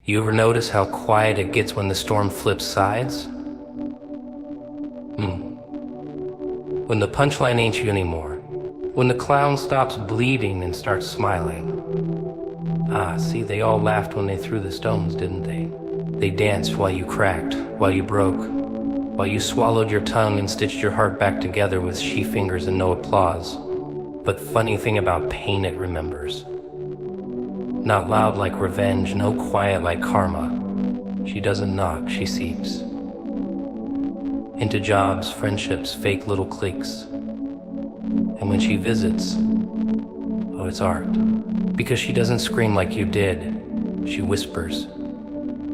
You ever notice how quiet it gets when the storm flips sides? When the punchline ain't you anymore. When the clown stops bleeding and starts smiling. See, they all laughed when they threw the stones, didn't they? They danced while you cracked, while you broke, while you swallowed your tongue and stitched your heart back together with sheaf fingers and no applause. But funny thing about pain, it remembers. Not loud like revenge, no quiet like karma. She doesn't knock, she seeps. Into jobs, friendships, fake little cliques. And when she visits, it's art. Because she doesn't scream like you did, she whispers.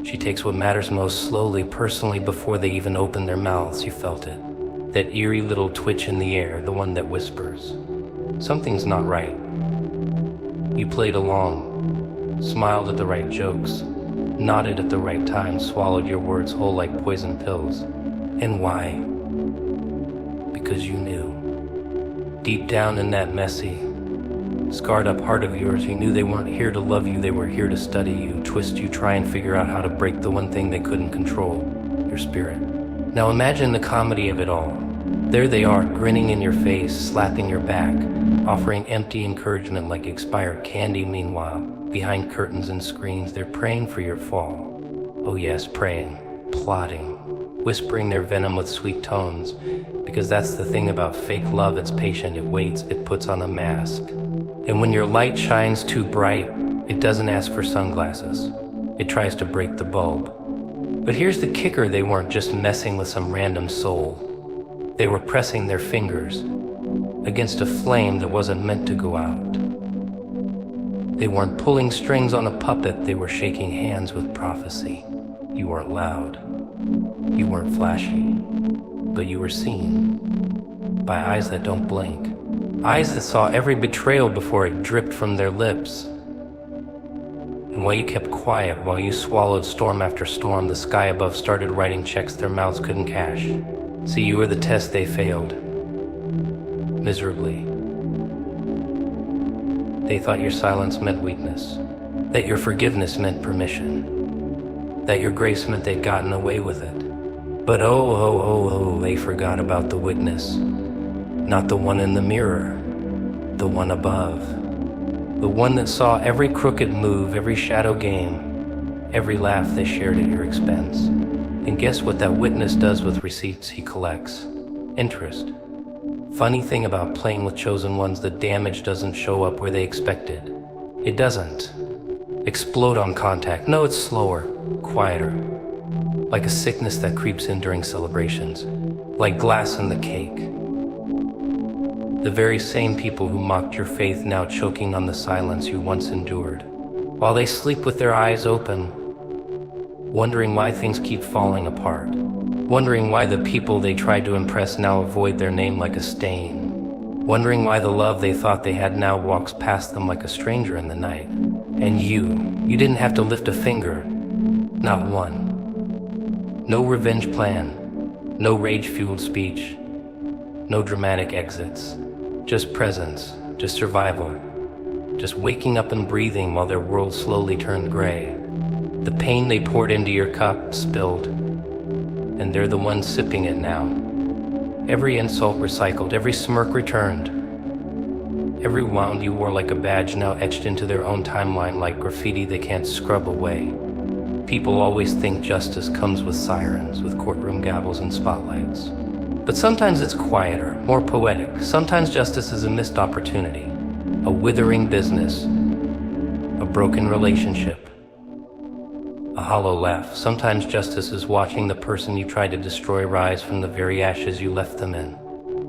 She takes what matters most slowly, personally, before they even open their mouths. You felt it. That eerie little twitch in the air, the one that whispers. Something's not right. You played along, smiled at the right jokes, nodded at the right time, swallowed your words whole like poison pills. And why? Because you knew. Deep down in that messy, scarred up heart of yours, you knew they weren't here to love you, they were here to study you, twist you, try and figure out how to break the one thing they couldn't control, your spirit. Now imagine the comedy of it all. There they are, grinning in your face, slapping your back, offering empty encouragement like expired candy. Meanwhile, behind curtains and screens, they're praying for your fall. Oh yes, praying, plotting, whispering their venom with sweet tones, because that's the thing about fake love, it's patient, it waits, it puts on a mask. And when your light shines too bright, it doesn't ask for sunglasses. It tries to break the bulb. But here's the kicker, they weren't just messing with some random soul. They were pressing their fingers against a flame that wasn't meant to go out. They weren't pulling strings on a puppet, they were shaking hands with prophecy. You weren't loud. You weren't flashy. But you were seen by eyes that don't blink. Eyes that saw every betrayal before it dripped from their lips. And while you kept quiet, while you swallowed storm after storm, the sky above started writing checks their mouths couldn't cash. See, you were the test they failed. Miserably. They thought your silence meant weakness, that your forgiveness meant permission, that your grace meant they'd gotten away with it. But they forgot about the witness. Not the one in the mirror, the one above. The one that saw every crooked move, every shadow game, every laugh they shared at your expense. And guess what that witness does with receipts he collects? Interest. Funny thing about playing with chosen ones, the damage doesn't show up where they expected. It doesn't explode on contact. No, it's slower, quieter. Like a sickness that creeps in during celebrations. Like glass in the cake. The very same people who mocked your faith now choking on the silence you once endured. While they sleep with their eyes open, wondering why things keep falling apart. Wondering why the people they tried to impress now avoid their name like a stain. Wondering why the love they thought they had now walks past them like a stranger in the night. And you didn't have to lift a finger. Not one. No revenge plan. No rage-fueled speech. No dramatic exits. Just presence, just survival, just waking up and breathing while their world slowly turned gray. The pain they poured into your cup spilled, and they're the ones sipping it now. Every insult recycled, every smirk returned. Every wound you wore like a badge now etched into their own timeline like graffiti they can't scrub away. People always think justice comes with sirens, with courtroom gavels and spotlights. But sometimes it's quieter, more poetic. Sometimes justice is a missed opportunity, a withering business, a broken relationship, a hollow laugh. Sometimes justice is watching the person you tried to destroy rise from the very ashes you left them in.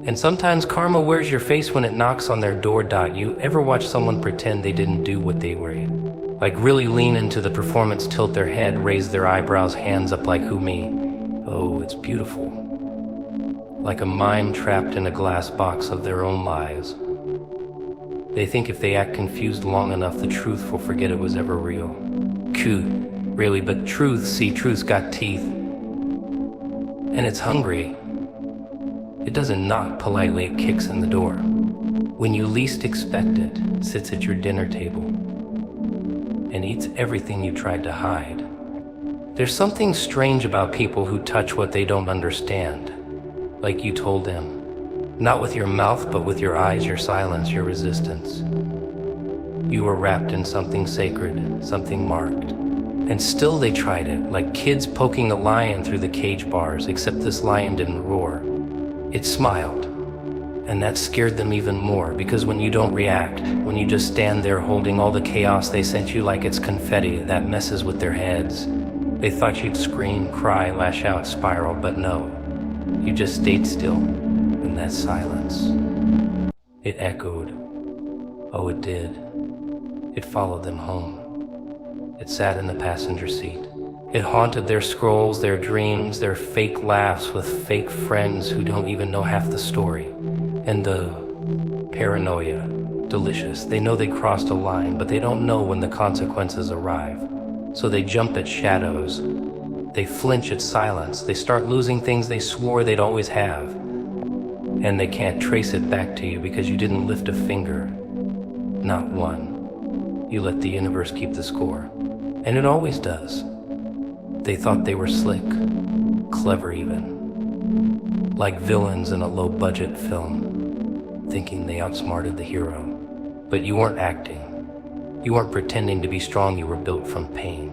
And sometimes karma wears your face when it knocks on their door. You ever watch someone pretend they didn't do what they were? Like really lean into the performance, tilt their head, raise their eyebrows, hands up like who me? Oh, it's beautiful. Like a mime trapped in a glass box of their own lies. They think if they act confused long enough, the truth will forget it was ever real. Cute, really, but truth's got teeth. And it's hungry. It doesn't knock politely, it kicks in the door. When you least expect it, sits at your dinner table and eats everything you tried to hide. There's something strange about people who touch what they don't understand, like you told them. Not with your mouth, but with your eyes, your silence, your resistance. You were wrapped in something sacred, something marked. And still they tried it, like kids poking a lion through the cage bars, except this lion didn't roar. It smiled. And that scared them even more, because when you don't react, when you just stand there holding all the chaos they sent you like it's confetti, that messes with their heads. They thought you'd scream, cry, lash out, spiral, but no. You just stayed still in that silence. It echoed. Oh, it did. It followed them home. It sat in the passenger seat. It haunted their scrolls, their dreams, their fake laughs with fake friends who don't even know half the story. And the paranoia, delicious. They know they crossed a line, but they don't know when the consequences arrive. So they jump at shadows. They flinch at silence. They start losing things they swore they'd always have. And they can't trace it back to you because you didn't lift a finger. Not one. You let the universe keep the score. And it always does. They thought they were slick, clever even. Like villains in a low-budget film, thinking they outsmarted the hero. But you weren't acting. You weren't pretending to be strong, you were built from pain.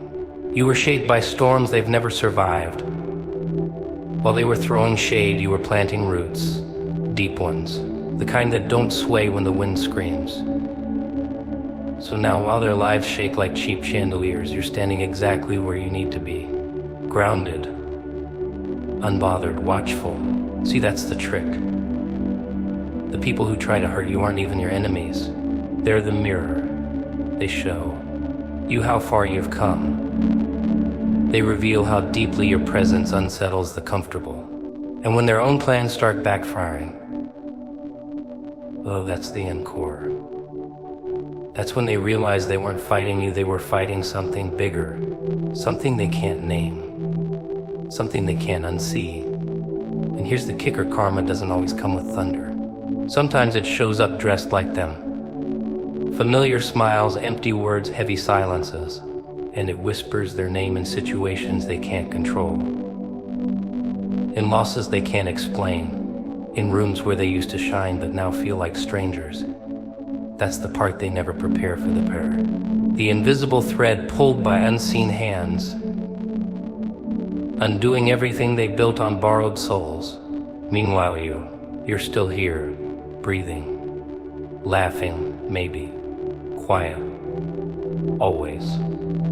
You were shaped by storms they've never survived. While they were throwing shade, you were planting roots, deep ones, the kind that don't sway when the wind screams. So now while their lives shake like cheap chandeliers, you're standing exactly where you need to be. Grounded, unbothered, watchful. See, that's the trick. The people who try to hurt you aren't even your enemies. They're the mirror. They show you how far you've come. They reveal how deeply your presence unsettles the comfortable. And when their own plans start backfiring, oh, that's the encore. That's when they realize they weren't fighting you, they were fighting something bigger. Something they can't name. Something they can't unsee. And here's the kicker, karma doesn't always come with thunder. Sometimes it shows up dressed like them. Familiar smiles, empty words, heavy silences. And it whispers their name in situations they can't control. In losses they can't explain. In rooms where they used to shine but now feel like strangers. That's the part they never prepare for the pair. The invisible thread pulled by unseen hands, undoing everything they built on borrowed souls. Meanwhile you're still here, breathing, laughing, maybe, quiet, always,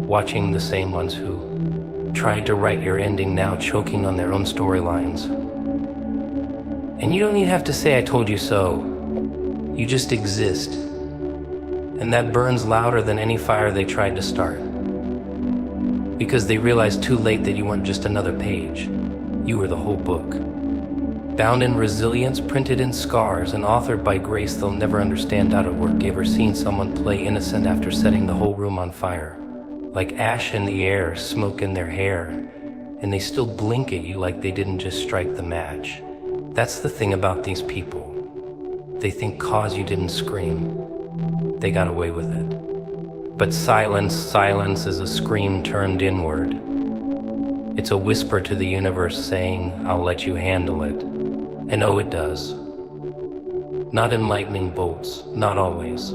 watching the same ones who tried to write your ending now choking on their own storylines. And you don't even have to say I told you so. You just exist. And that burns louder than any fire they tried to start. Because they realized too late that you weren't just another page. You were the whole book. Bound in resilience, printed in scars, and authored by grace they'll never understand out at work. Ever seen someone play innocent after setting the whole room on fire? Like ash in the air, smoke in their hair, and they still blink at you like they didn't just strike the match. That's the thing about these people. They think 'cause you didn't scream, they got away with it. But silence is a scream turned inward. It's a whisper to the universe saying, I'll let you handle it. And oh, it does. Not in lightning bolts, not always.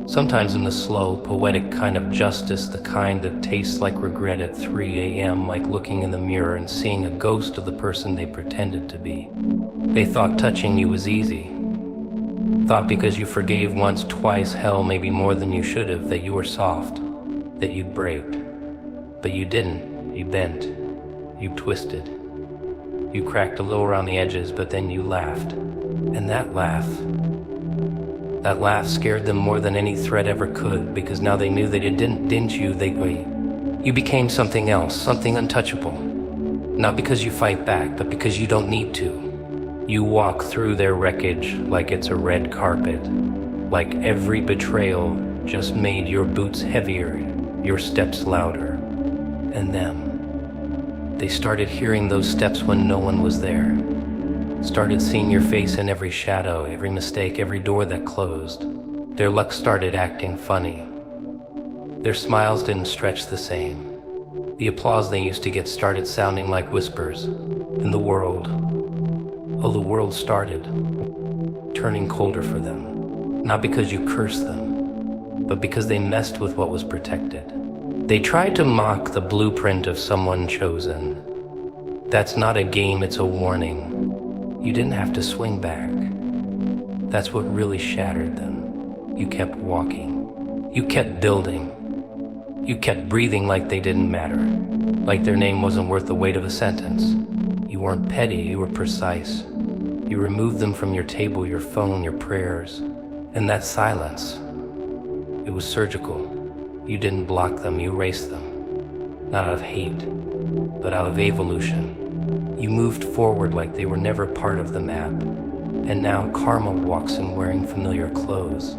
Sometimes in the slow, poetic kind of justice, the kind that tastes like regret at 3 a.m., like looking in the mirror and seeing a ghost of the person they pretended to be. They thought touching you was easy. Thought because you forgave once, twice, hell, maybe more than you should have, that you were soft, that you'd break. But you didn't. You bent. You twisted. You cracked a little around the edges, but then you laughed. And that laugh scared them more than any threat ever could, because now they knew that it didn't you, you became something else, something untouchable. Not because you fight back, but because you don't need to. You walk through their wreckage like it's a red carpet, like every betrayal just made your boots heavier, your steps louder. And them, they started hearing those steps when no one was there. Started seeing your face in every shadow, every mistake, every door that closed. Their luck started acting funny. Their smiles didn't stretch the same. The applause they used to get started sounding like whispers, and the world started turning colder for them. Not because you cursed them, but because they messed with what was protected. They tried to mock the blueprint of someone chosen. That's not a game, it's a warning. You didn't have to swing back. That's what really shattered them. You kept walking. You kept building. You kept breathing like they didn't matter, like their name wasn't worth the weight of a sentence. You weren't petty, you were precise. You removed them from your table, your phone, your prayers. And that silence, it was surgical. You didn't block them, you erased them. Not out of hate, but out of evolution. You moved forward like they were never part of the map. And now karma walks in wearing familiar clothes,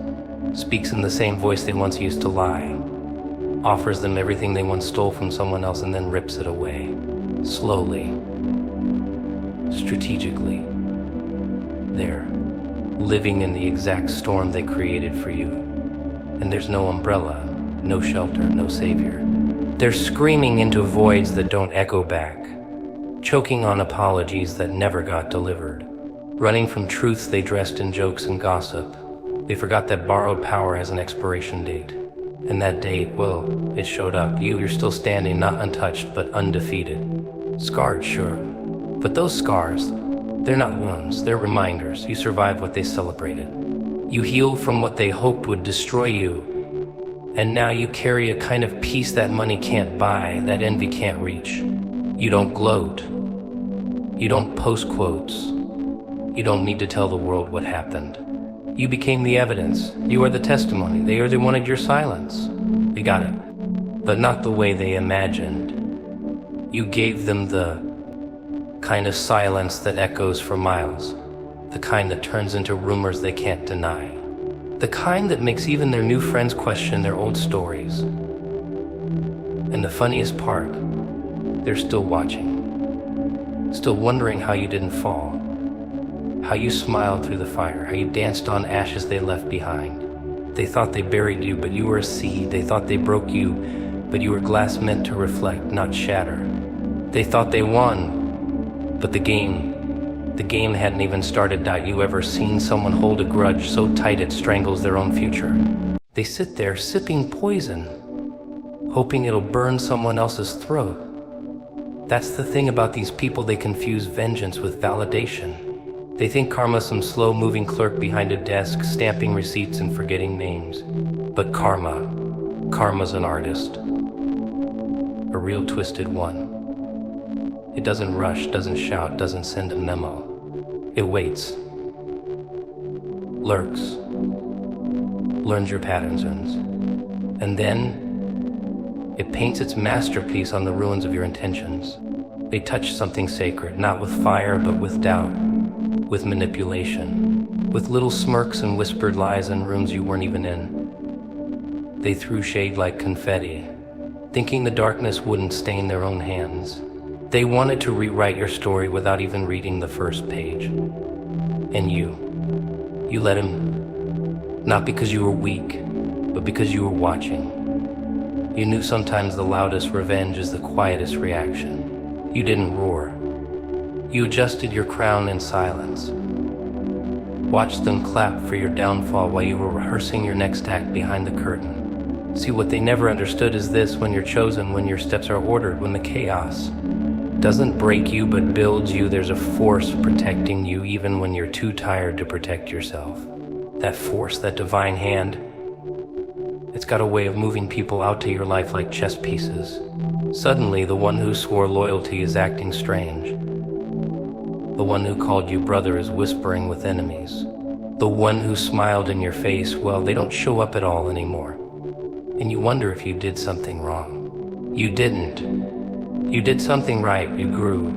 speaks in the same voice they once used to lie, offers them everything they once stole from someone else and then rips it away. Slowly. Strategically. There. Living in the exact storm they created for you. And there's no umbrella, no shelter, no savior. They're screaming into voids that don't echo back. Choking on apologies that never got delivered. Running from truths they dressed in jokes and gossip. They forgot that borrowed power has an expiration date. And that date, well, it showed up. You're still standing, not untouched, but undefeated. Scarred, sure. But those scars, they're not wounds, they're reminders. You survived what they celebrated. You healed from what they hoped would destroy you. And now you carry a kind of peace that money can't buy, that envy can't reach. You don't gloat. You don't post quotes. You don't need to tell the world what happened. You became the evidence. You are the testimony. They wanted your silence. We got it. But not the way they imagined. You gave them the kind of silence that echoes for miles. The kind that turns into rumors they can't deny. The kind that makes even their new friends question their old stories. And the funniest part, they're still watching. Still wondering how you didn't fall. How you smiled through the fire, how you danced on ashes they left behind. They thought they buried you, but you were a seed. They thought they broke you, but you were glass meant to reflect, not shatter. They thought they won, but the game hadn't even started. You ever seen someone hold a grudge so tight it strangles their own future? They sit there sipping poison, hoping it'll burn someone else's throat. That's the thing about these people, they confuse vengeance with validation. They think karma's some slow-moving clerk behind a desk, stamping receipts and forgetting names. But karma's an artist. A real twisted one. It doesn't rush, doesn't shout, doesn't send a memo. It waits. Lurks. Learns your patterns. And then it paints its masterpiece on the ruins of your intentions. They touch something sacred, not with fire, but with doubt. With manipulation, with little smirks and whispered lies in rooms you weren't even in. They threw shade like confetti, thinking the darkness wouldn't stain their own hands. They wanted to rewrite your story without even reading the first page. And you let him, not because you were weak, but because you were watching. You knew sometimes the loudest revenge is the quietest reaction. You didn't roar. You adjusted your crown in silence. Watched them clap for your downfall while you were rehearsing your next act behind the curtain. See, what they never understood is this: when you're chosen, when your steps are ordered, when the chaos doesn't break you but builds you, there's a force protecting you even when you're too tired to protect yourself. That force, that divine hand, it's got a way of moving people out to your life like chess pieces. Suddenly, the one who swore loyalty is acting strange. The one who called you brother is whispering with enemies. The one who smiled in your face, well, they don't show up at all anymore. And you wonder if you did something wrong. You didn't. You did something right. You grew.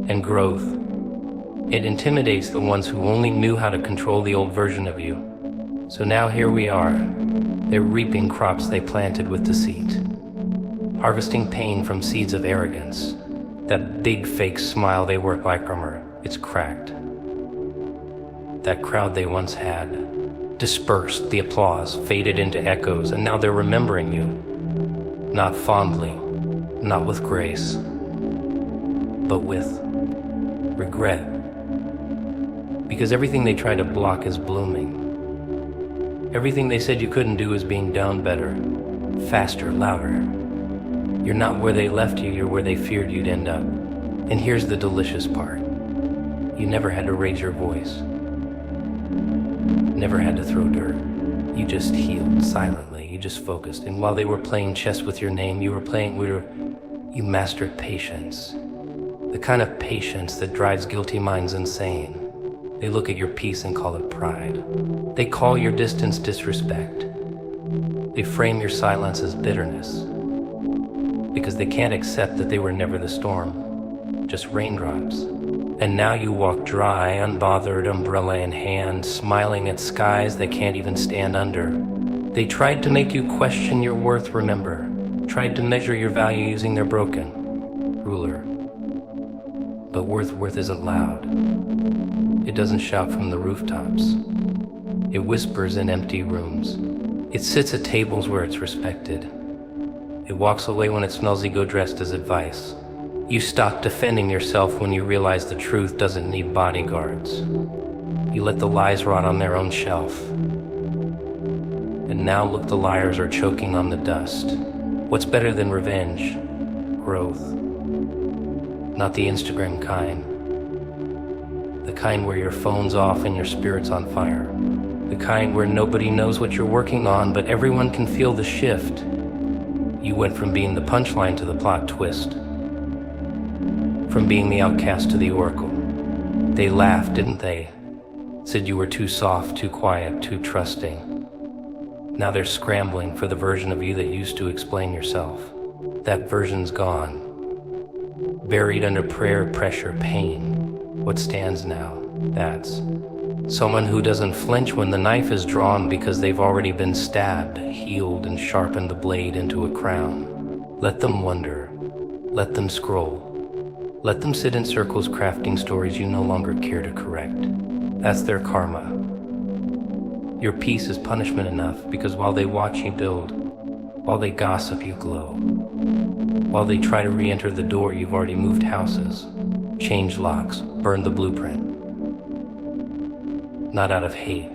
And growth, it intimidates the ones who only knew how to control the old version of you. So now here we are. They're reaping crops they planted with deceit. Harvesting pain from seeds of arrogance. That big fake smile they work like armor, it's cracked. That crowd they once had dispersed, the applause faded into echoes, and now they're remembering you. Not fondly, not with grace, but with regret. Because everything they try to block is blooming. Everything they said you couldn't do is being done better, faster, louder. You're not where they left you, you're where they feared you'd end up. And here's the delicious part. You never had to raise your voice. Never had to throw dirt. You just healed silently, you just focused. And while they were playing chess with your name, you mastered patience. The kind of patience that drives guilty minds insane. They look at your peace and call it pride. They call your distance disrespect. They frame your silence as bitterness. Because they can't accept that they were never the storm, just raindrops. And now you walk dry, unbothered, umbrella in hand, smiling at skies they can't even stand under. They tried to make you question your worth, remember. Tried to measure your value using their broken ruler. But worth isn't loud. It doesn't shout from the rooftops. It whispers in empty rooms. It sits at tables where it's respected. It walks away when it smells ego dressed as advice. You stop defending yourself when you realize the truth doesn't need bodyguards. You let the lies rot on their own shelf. And now look, the liars are choking on the dust. What's better than revenge? Growth. Not the Instagram kind. The kind where your phone's off and your spirit's on fire. The kind where nobody knows what you're working on, but everyone can feel the shift. You went from being the punchline to the plot twist. From being the outcast to the oracle. They laughed, didn't they? Said you were too soft, too quiet, too trusting. Now they're scrambling for the version of you that used to explain yourself. That version's gone. Buried under prayer, pressure, pain. What stands now? That's someone who doesn't flinch when the knife is drawn because they've already been stabbed, healed, and sharpened the blade into a crown. Let them wonder. Let them scroll. Let them sit in circles crafting stories you no longer care to correct. That's their karma. Your peace is punishment enough because while they watch you build, while they gossip you glow, while they try to re-enter the door you've already moved houses, changed locks, burned the blueprint. Not out of hate,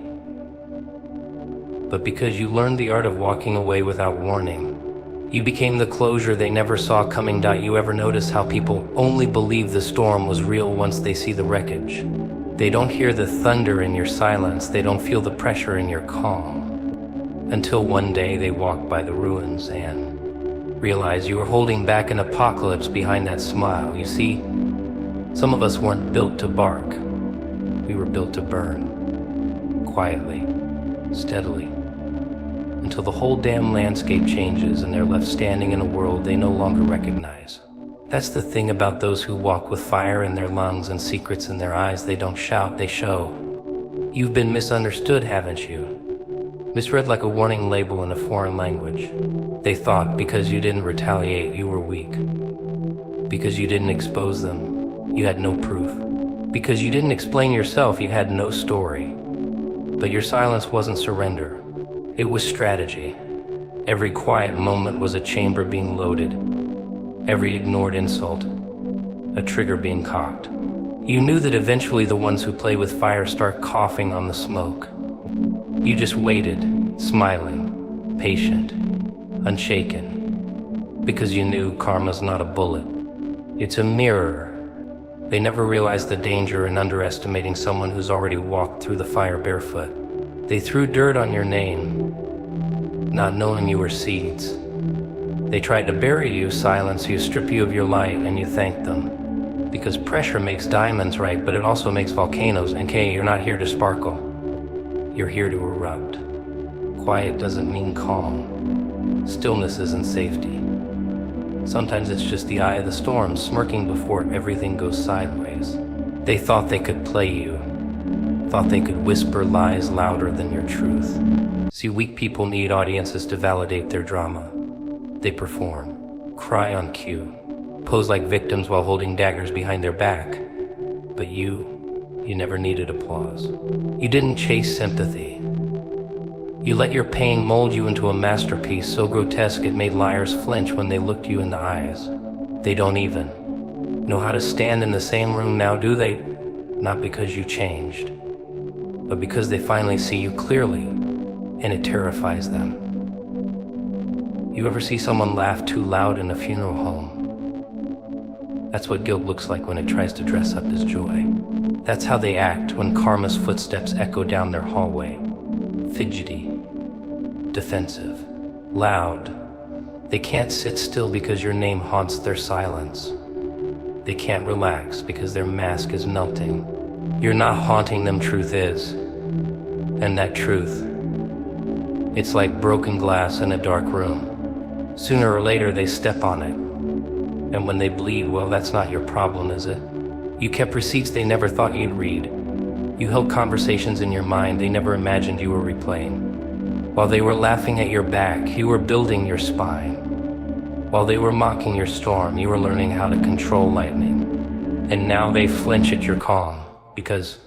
but because you learned the art of walking away without warning. You became the closure they never saw coming. You ever notice how people only believe the storm was real once they see the wreckage? They don't hear the thunder in your silence, they don't feel the pressure in your calm. Until one day they walk by the ruins and realize you were holding back an apocalypse behind that smile. You see, some of us weren't built to bark, we were built to burn. Quietly, steadily, until the whole damn landscape changes and they're left standing in a world they no longer recognize. That's the thing about those who walk with fire in their lungs and secrets in their eyes. They don't shout, they show. You've been misunderstood, haven't you? Misread like a warning label in a foreign language. They thought because you didn't retaliate, you were weak. Because you didn't expose them, you had no proof. Because you didn't explain yourself, you had no story. But your silence wasn't surrender. It was strategy. Every quiet moment was a chamber being loaded. Every ignored insult, a trigger being cocked. You knew that eventually the ones who play with fire start coughing on the smoke. You just waited, smiling, patient, unshaken, because you knew karma's not a bullet. It's a mirror. They never realized the danger in underestimating someone who's already walked through the fire barefoot. They threw dirt on your name, not knowing you were seeds. They tried to bury you, silence you, strip you of your light, and you thanked them. Because pressure makes diamonds, right, but it also makes volcanoes. And Kay, you're not here to sparkle. You're here to erupt. Quiet doesn't mean calm. Stillness isn't safety. Sometimes it's just the eye of the storm, smirking before everything goes sideways. They thought they could play you. Thought they could whisper lies louder than your truth. See, weak people need audiences to validate their drama. They perform, cry on cue, pose like victims while holding daggers behind their back. But you never needed applause. You didn't chase sympathy. You let your pain mold you into a masterpiece so grotesque it made liars flinch when they looked you in the eyes. They don't even know how to stand in the same room now, do they? Not because you changed, but because they finally see you clearly, and it terrifies them. You ever see someone laugh too loud in a funeral home? That's what guilt looks like when it tries to dress up as joy. That's how they act when karma's footsteps echo down their hallway. Fidgety, defensive, loud. They can't sit still because your name haunts their silence. They can't relax because their mask is melting. You're not haunting them, truth is. And that truth, it's like broken glass in a dark room. Sooner or later they step on it. And when they bleed, well, that's not your problem, is it? You kept receipts they never thought you'd read. You held conversations in your mind they never imagined you were replaying. While they were laughing at your back, you were building your spine. While they were mocking your storm, you were learning how to control lightning. And now they flinch at your calm, because